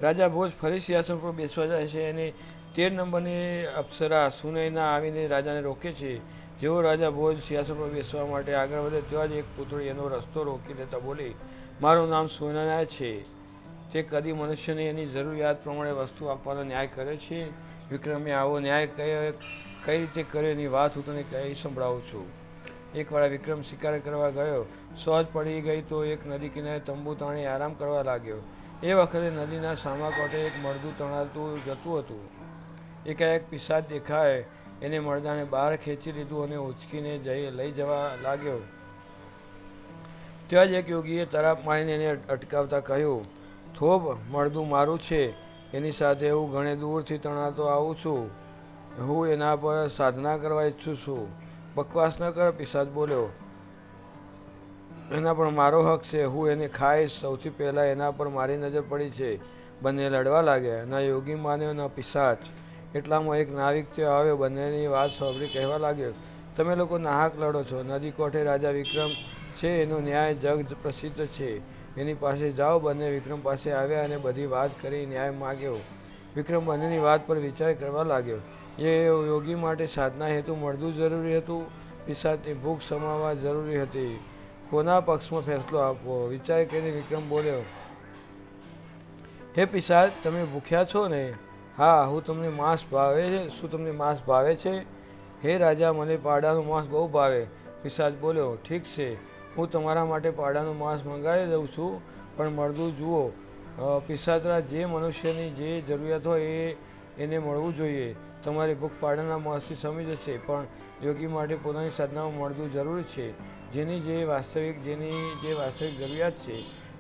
રાજા ભોજ ફરી સિંહાસન પર બેસવા જાય છે અને 13 નંબરની અપ્સરા સુનયના આવીને રાજાને રોકે છે. જેવો રાજા ભોજ સિંહાસન પર બેસવા માટે આગળ વધે ત્યાં જ એક પુતળી એનો રસ્તો રોકી દેતા બોલી, મારું નામ સુનયના છે. તે કદી મનુષ્યને એની જરૂરિયાત પ્રમાણે વસ્તુ આપવાનો ન્યાય કરે છે? વિક્રમે આવો ન્યાય કઈ રીતે કર્યો એની વાત હું તને કહી સંભળાવું છું. એકવાર વિક્રમ શિકાર કરવા ગયો. સોજ પડી ગઈ તો એક નદી કિનારે તંબુ તાણી આરામ કરવા લાગ્યો. એ વખતે નદીના સામા કાંઠે એક મરદું તણાતું જતું હતું. એકાએક પિશાચ દેખાય એને મરદાને બહાર ખેંચી લીધું અને ઉંચકીને લઈ જવા લાગ્યો. ત્યાં જ એક યોગીએ તરાપ મારીને એને અટકાવતા કહ્યું, થોભ, મરદું મારું છે. એની સાથે હું ઘણે દૂરથી તણાતો આવું છું. હું એના પર સાધના કરવા ઈચ્છું છું. બકવાસ ન કર, પિશાચ બોલ્યો. એના પર મારો હક છે. હું એને ખાઈશ. સૌથી પહેલાં એના પર મારી નજર પડી છે. બંને લડવા લાગ્યા. ન યોગી માન્યો ન પિશાચ. એટલામાં એક નાવિક ત્યાં આવ્યો. બંનેની વાત સાંભળી કહેવા લાગ્યો, તમે લોકો નાહક લડો છો. નદી કોઠે રાજા વિક્રમ છે. એનો ન્યાય જગ પ્રસિદ્ધ છે. એની પાસે જાઓ. બંને વિક્રમ પાસે આવ્યા અને બધી વાત કરી ન્યાય માગ્યો. વિક્રમ બંનેની વાત પર વિચાર કરવા લાગ્યો. એ યોગી માટે સાધના હેતુ મળવું જરૂરી હતું. પિશાચની ભૂખ સમાવવા જરૂરી હતી. કોના પક્ષમાં ફેસલો આપવો? વિચાર કરીને વિક્રમ બોલ્યો, હે પિશાચ, તમે ભૂખ્યા છો ને? હા, હું તમને માંસ ભાવે છે? શું તમને માંસ ભાવે છે? હે રાજા, મને પાડાનું માંસ બહુ ભાવે. પિશાચ બોલ્યો, ઠીક છે, હું તમારા માટે પાડાનું માંસ મંગાવી દઉં છું, પણ મળદું જુઓ. પિશાચરાજ, જે મનુષ્યની જે જરૂરિયાત હોય એને મળવું જોઈએ. તમારી ભૂખ પાડાના માંસથી શમી જશે, પણ યોગી માટે પોતાની સાધનામાં મળવું જરૂરી છે. જેની જે વાસ્તવિક જરૂરિયાત છે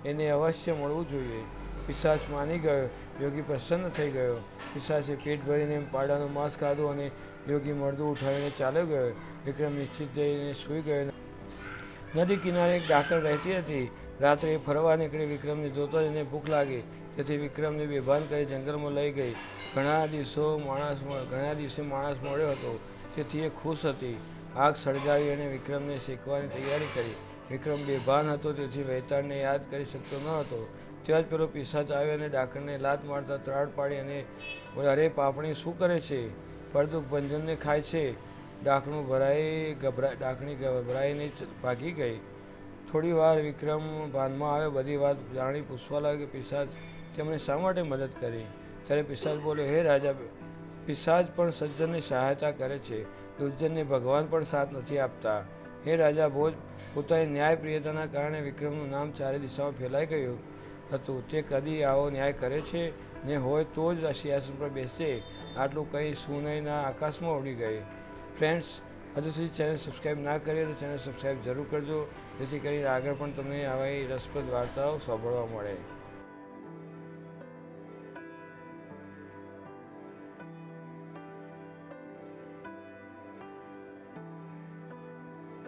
એને અવશ્ય મળવું જોઈએ. પિશાચ માની ગયો. યોગી પ્રસન્ન થઈ ગયો. પિશાચે પેટ ભરીને પાડાનું માંસ ખાધું અને યોગી મળદું ઉઠાવીને ચાલ્યો ગયો. વિક્રમ નિશ્ચિત જઈને સૂઈ ગયો. નદી કિનારે એક ડાકણ રહેતી હતી. રાત્રે ફરવા નીકળી. વિક્રમને જોતા જ એને ભૂખ લાગી. તેથી વિક્રમને બેભાન કરી જંગલમાં લઈ ગઈ. ઘણા દિવસે માણસ મળ્યો હતો. તેથી એ ખુશ હતી. આગ સળગાવી અને વિક્રમને શેકવાની તૈયારી કરી. વિક્રમ બેભાન હતો, તેથી વહેતાળને યાદ કરી શકતો ન હતો. ત્યાં જ પેલો પિશાચ આવ્યો અને ડાકણને લાત મારતા ત્રાડ પાડી અને બોલે, અરે પાપણી, શું કરે છે? ફળદ્રુપ ભંજનને ખાય છે. ડાકણી ગભરાઈને ભાગી ગઈ. થોડી વાર વિક્રમ ભાનમાં આવ્યો. બધી વાત જાણી પૂછવા લાગ્યો, પિશાચ તેમણે શા માટે મદદ કરી? ત્યારે પિશાચ બોલ્યો, હે રાજા, પિશાચ પણ સજ્જનની સહાયતા કરે છે. દુર્જનને ભગવાન પણ સાથ નથી આપતા. હે રાજા ભોજ, પોતાની ન્યાયપ્રિયતાના કારણે વિક્રમનું નામ ચારે દિશામાં ફેલાઈ ગયું હતું. તે કદી આવો ન્યાય કરે છે ને હોય તો જ સિંહાસન પર બેસશે. આટલું કંઈ સુનયના આકાશમાં ઉડી ગઈ. ફ્રેન્ડ્સ, હજુ સુધી ચેનલ સબસ્ક્રાઈબ ના કરીએ તો ચેનલ સબસ્ક્રાઈબ જરૂર કરજો, જેથી કરીને આગળ પણ તમને આવા રસપ્રદ વાર્તાઓ સાંભળવા મળે.